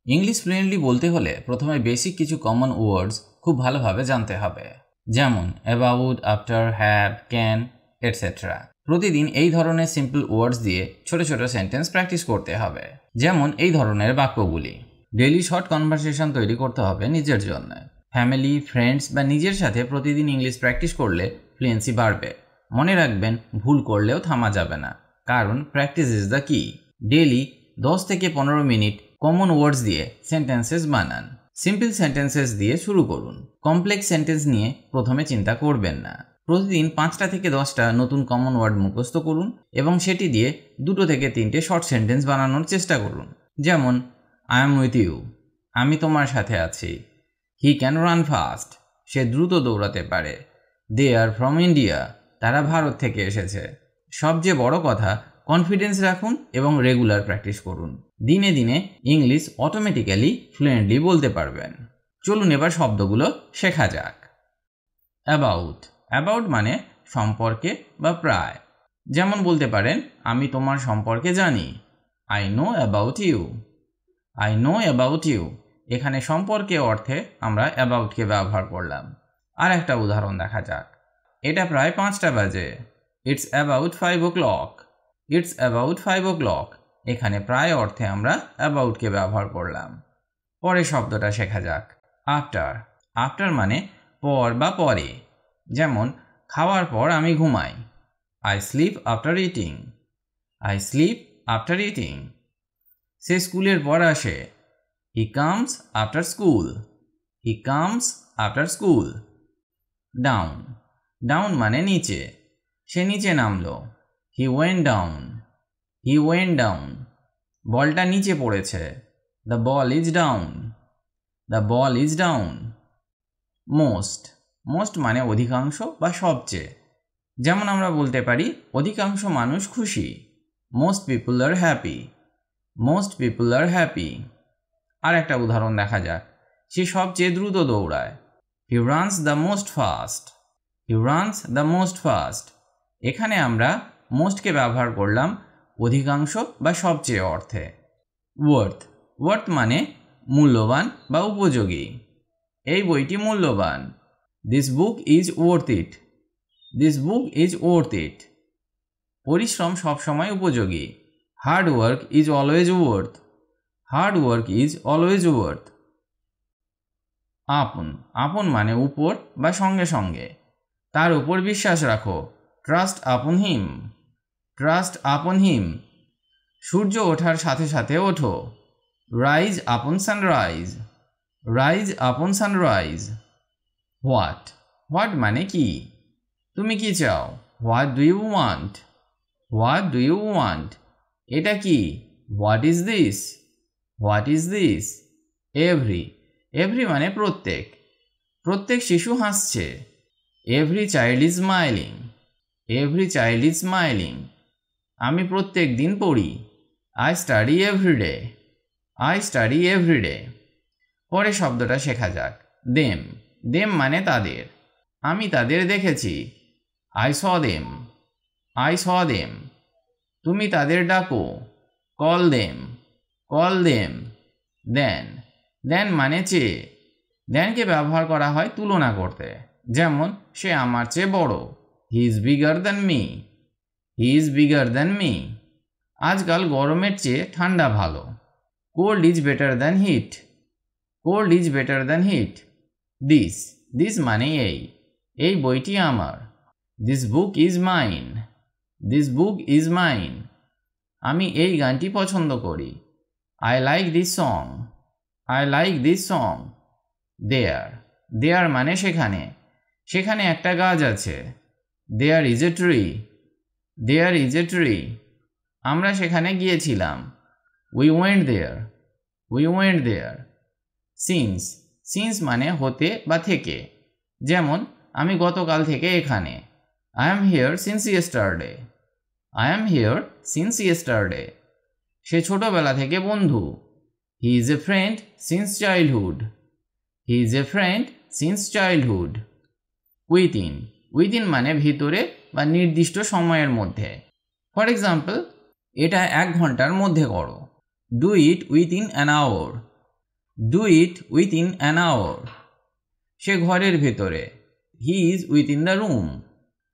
English fluently বলতে হলে প্রথমে বেসিক কিছু কমন ওয়ার্ডস খুব ভালোভাবে জানতে হবে, যেমন about, after, have, can, etcetera. প্রতিদিন এই ধরনের সিম্পল ওয়ার্ডস দিয়ে ছোট ছোট সেন্টেন্স প্র্যাকটিস করতে হবে, যেমন এই ধরনের বাক্যগুলি। ডেইলি শর্ট কনভারসেশন তৈরি করতে হবে নিজের জন্য। ফ্যামিলি, ফ্রেন্ডস বা নিজের সাথে প্রতিদিন ইংলিশ প্র্যাকটিস করলে ফ্লুয়েন্সি বাড়বে। মনে রাখবেন, ভুল করলেও থামা যাবে না, কারণ প্র্যাকটিস ইজ দ্য কি। ডেইলি 10 থেকে 15 মিনিট কমন ওয়ার্ডস দিয়ে সেন্টেন্সেস বানান। সিম্পল সেন্টেন্সেস দিয়ে শুরু করুন। কমপ্লেক্স সেন্টেন্স নিয়ে প্রথমে চিন্তা করবেন না। প্রতিদিন 5টা থেকে 10টা নতুন কমন ওয়ার্ড মুখস্থ করুন এবং সেটি দিয়ে 2 থেকে 3টে শর্ট সেন্টেন্স বানানোর চেষ্টা করুন। যেমন আই এম উইথ ইউ, আমি তোমার সাথে আছি। হি ক্যান রান ফাস্ট, সে দ্রুত দৌড়াতে পারে। দে আর ফ্রম ইন্ডিয়া, তারা ভারত থেকে এসেছে। সবচেয়ে বড় কথা, কনফিডেন্স রাখুন এবং রেগুলার প্র্যাকটিস করুন। দিনে দিনে ইংলিশ অটোমেটিক্যালি ফ্লুয়েন্টলি বলতে পারবেন। চলুন এবার শব্দগুলো শেখা যাক। অ্যাবাউট। অ্যাবাউট মানে সম্পর্কে বা প্রায়। যেমন বলতে পারেন, আমি তোমার সম্পর্কে জানি। I know about you. I know about you. এখানে সম্পর্কে অর্থে আমরা অ্যাবাউটকে ব্যবহার করলাম। আর একটা উদাহরণ দেখা যাক। এটা প্রায় 5টা বাজে। It's about 5 o'clock। It's about 5 o'clock। এখানে প্রায় অর্থে আমরা অ্যাবাউটকে ব্যবহার করলাম। পরের শব্দটা শেখা যাক। আফটার। আফটার মানে পর বা পরে। যেমন খাওয়ার পর আমি ঘুমাই। I sleep after eating. I sleep after eating. সে স্কুলের পর আসে। He comes after school. He comes after school. Down. Down মানে নিচে। সে নিচে নামলো। He went down. He went down. বলটা নিচে পড়েছে। The ball is down. The ball is down. Most. Most মানে অধিকাংশ বা সবচেয়ে। যেমন আমরা বলতে পারি, অধিকাংশ মানুষ খুশি। মোস্ট পিপল আর হ্যাপি। মোস্ট পিপল আর হ্যাপি। আর একটা উদাহরণ দেখা যাক। সে সবচেয়ে দ্রুত দৌড়ায়। He runs the most fast. He runs the most fast. এখানে আমরা মোস্টকে ব্যবহার করলাম অধিকাংশ বা সবচেয়ে অর্থে। ওয়ার্থ। ওয়ার্থ মানে মূল্যবান বা উপযোগী। এই বইটি মূল্যবান। This book is worth it. This book is worth it. পরিশ্রম সবসময় উপযোগী। Hard work is always worth. Hard work is always worth. আপন। আপন মানে উপর বা সঙ্গে সঙ্গে। তার উপর বিশ্বাস রাখো। ট্রাস্ট আপন হিম। ট্রাস্ট আপন হিম। সূর্য ওঠার সাথে সাথে ওঠো। Rise upon sunrise. Rise upon sunrise. What. What মানে কি। তুমি কি চাও। What do you want. What do you want. এটা কি। What is this. What is this. Every. Every মানে প্রত্যেক। প্রত্যেক শিশু হাসছে। Every child is smiling. Every child is smiling. আমি প্রত্যেক দিন পড়ি। I study everyday. I study everyday. পরে শব্দটা শেখা যাক। দেম। দেম মানে তাদের। আমি তাদের দেখেছি। I saw them. I saw them. তুমি তাদের ডাকো। Call them. Call them. Then. Then মানে চেয়ে। দেনকে ব্যবহার করা হয় তুলনা করতে। যেমন সে আমার চেয়ে বড়। He is bigger than me. He is bigger than me. আজকাল গরমের চেয়ে ঠান্ডা ভালো। Cold is better than heat. Cold is better than heat. This. This মানে এই। এই বইটি আমার। This book is mine. This book is mine. আমি এই গানটি পছন্দ করি। I like this song. I like this song. There. There মানে সেখানে। সেখানে একটা গাছ আছে। There is a tree. There is a tree. আমরা সেখানে গিয়েছিলাম। We went there. We went there. Since. Since মানে হতে বা থেকে। যেমন আমি গতকাল থেকে এখানে। I am here since yesterday. I am here since yesterday. সে ছোটবেলা থেকে বন্ধু। He is a friend since childhood. He is a friend since childhood. Within. Within মানে ভিতরে বা নির্দিষ্ট সময়ের মধ্যে। ফর এক্সাম্পল, এটা 1 ঘন্টার মধ্যে করো। Do it within an hour. Do it within an hour. সে ঘরের ভেতরে। He is within the room.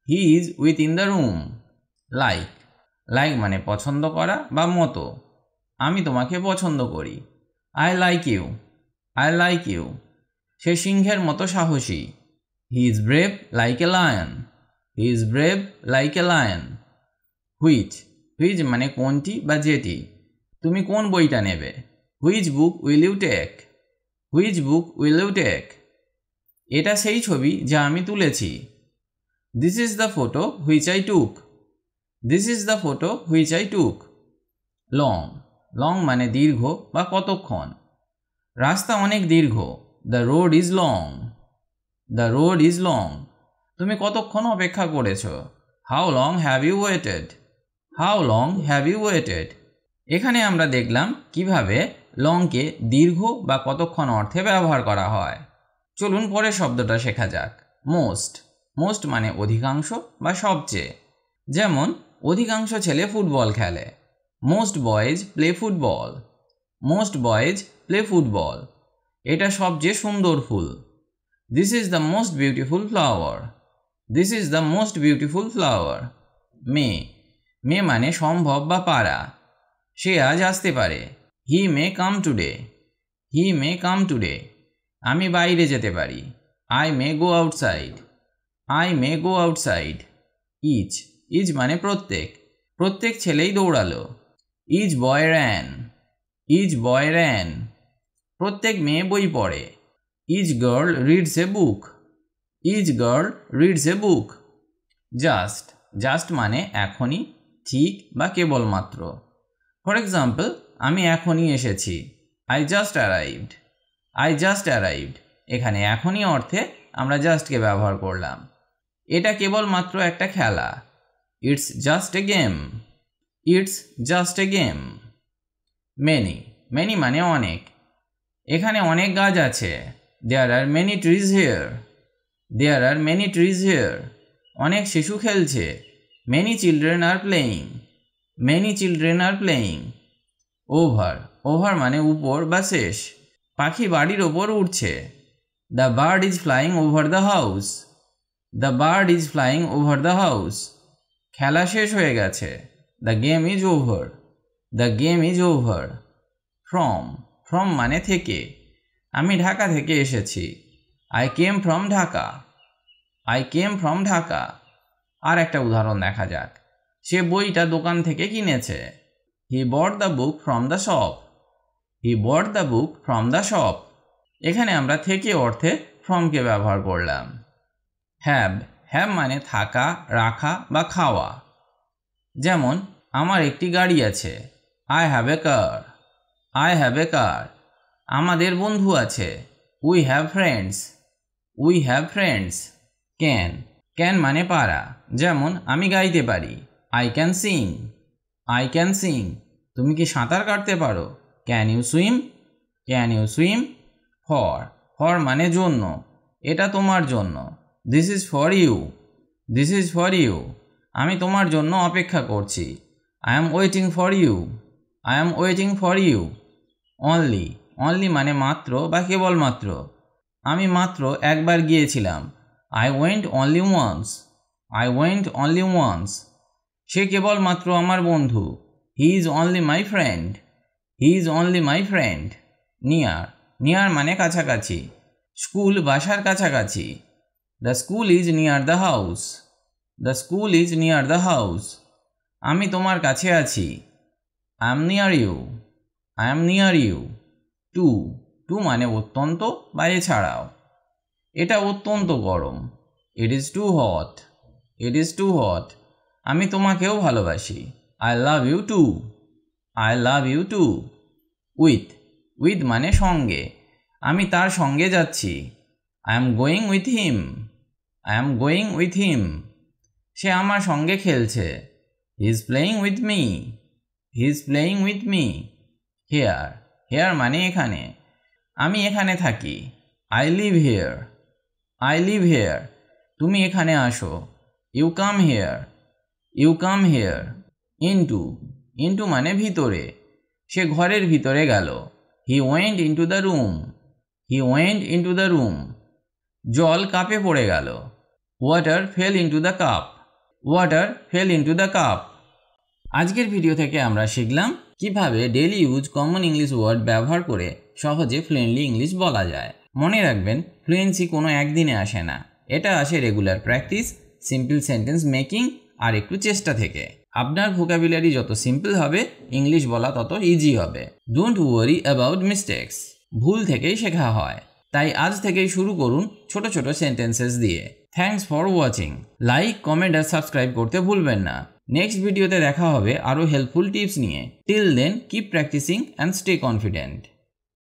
He is within the room. Like. Like মানে পছন্দ করা বা মতো। আমি তোমাকে পছন্দ করি। I like you. I like you. সে সিংহের মতো সাহসী। He is brave like a lion. He is brave like a lion. Which. Which মানে কোনটি বা যেটি। তুমি কোন বইটা নেবে? Which book will you take? Which book will you take? এটা সেই ছবি যা আমি তুলেছি। This is the photo which I took. This is the photo which I took. Long. Long মানে দীর্ঘ বা কতক্ষণ। রাস্তা অনেক দীর্ঘ। The road is long. The road is long. তুমি কতক্ষণ অপেক্ষা করেছ? How long have you waited? How long have you waited? এখানে আমরা দেখলাম কিভাবে লংকে দীর্ঘ বা কতক্ষণ অর্থে ব্যবহার করা হয়। চলুন পরের শব্দটা শেখা যাক। মোস্ট। মোস্ট মানে অধিকাংশ বা সবচেয়ে। যেমন অধিকাংশ ছেলে ফুটবল খেলে। Most boys play football. Most boys play football. এটা সবচেয়ে সুন্দর ফুল। This is the most beautiful flower. This is the most beautiful flower. May. May মানে সম্ভব বা পারা। সে আজ আসতে পারে। He may come today. He may come today. আমি বাইরে যেতে পারি। I may go outside. I may go outside. Each. Each মানে প্রত্যেক। প্রত্যেক ছেলেই দৌড়ালো। Each boy ran. Each boy ran. প্রত্যেক মেয়ে বই পড়ে। Each girl reads a book. Each girl reads a book. Just. Just মানে এখনই, ঠিক বা কেবলমাত্র। ফর এক্সাম্পল, আমি এখনই এসেছি। I just arrived. I just arrived. এখানে এখনই অর্থে আমরা জাস্টকে ব্যবহার করলাম। এটা কেবলমাত্র একটা খেলা। It's just a game. It's just a game. Many. Many মানে অনেক। এখানে অনেক গাছ আছে। There are many trees here. There are many trees here. অনেক শিশু খেলছে। Many children are playing. Many children are playing. Over. Over মানে উপর বা শেষ। পাখি বাড়ির ওপর উঠছে। The bird is flying over the house. The bird is flying over the house. খেলা শেষ হয়ে গেছে। The game is over. The game is over. From. From মানে থেকে। আমি ঢাকা থেকে এসেছি। I came from Dhaka. I came from Dhaka. আর একটা উদাহরণ দেখা যাক। সে বইটা দোকান থেকে কিনেছে। He bought the book from the shop. He bought the book from the shop. এখানে আমরা থেকে অর্থে ফ্রমকে ব্যবহার করলাম। হ্যাভ। হ্যাভ মানে থাকা, রাখা বা খাওয়া। যেমন আমার একটি গাড়ি আছে। I have a car. I have a car. আমাদের বন্ধু আছে। We have friends. We have friends. Can. Can মানে পারা। যেমন আমি গাইতে পারি। I can sing. I can sing. তুমি কি সাঁতার কাটতে পারো? Can you swim? Can you swim? For. For মানে জন্য। এটা তোমার জন্য। This is for you. This is for you. আমি তোমার জন্য অপেক্ষা করছি। I am waiting for you. I am waiting for you. Only. Only মানে মাত্র বা কেবলমাত্র। আমি মাত্র একবার গিয়েছিলাম। I went only once. I went only once. সে কেবলমাত্র আমার বন্ধু। He is only my friend. He is only my friend. Near. Near মানে কাছাকাছি। স্কুল বাসার কাছাকাছি। The school is near the house. The school is near the house. আমি তোমার কাছে আছি। I am near you. I am near you. Two. Two মানে অত্যন্ত বা এছাড়াও। এটা অত্যন্ত গরম। It is too hot. It is too hot. আমি তোমাকেও ভালোবাসি। I love you too. I love you too. With. With মানে সঙ্গে। আমি তার সঙ্গে যাচ্ছি। I am going with him. I am going with him. সে আমার সঙ্গে খেলছে। He is playing with me. He is playing with me. Here. Here মানে এখানে। আমি এখানে থাকি। I live here. I live here. তুমি এখানে আসো। You come here. You come here. Into. Into মানে ভিতরে। সে ঘরের ভিতরে গেল। He went into the room. He went into the room. জল কাপে পড়ে গেল। Water fell into the cup. Water fell into the cup. আজকের ভিডিও থেকে আমরা শিখলাম কিভাবে daily use common English word ব্যবহার করে সহজে ফ্লুয়েন্টলি ইংলিশ বলা যায়। মনে রাখবেন, ফ্লুয়েন্সি কোনো একদিনে আসে না, এটা আসে regular practice, simple sentence making আর একটু চেষ্টা থেকে। আপনার ভোকাবুলারি যত সিম্পল হবে, ইংলিশ বলা তত ইজি হবে। ডোন্ট ওয়ারি অ্যাবাউট মিস্টেক্স, ভুল থেকেই শেখা হয়। তাই আজ থেকেই শুরু করুন ছোট ছোট সেন্টেন্সেস দিয়ে। Thanks for watching. Like, comment আর সাবস্ক্রাইব করতে ভুলবেন না। নেক্সট ভিডিওতে দেখা হবে আরও হেল্পফুল টিপস নিয়ে। Till then, keep practising and stay confident.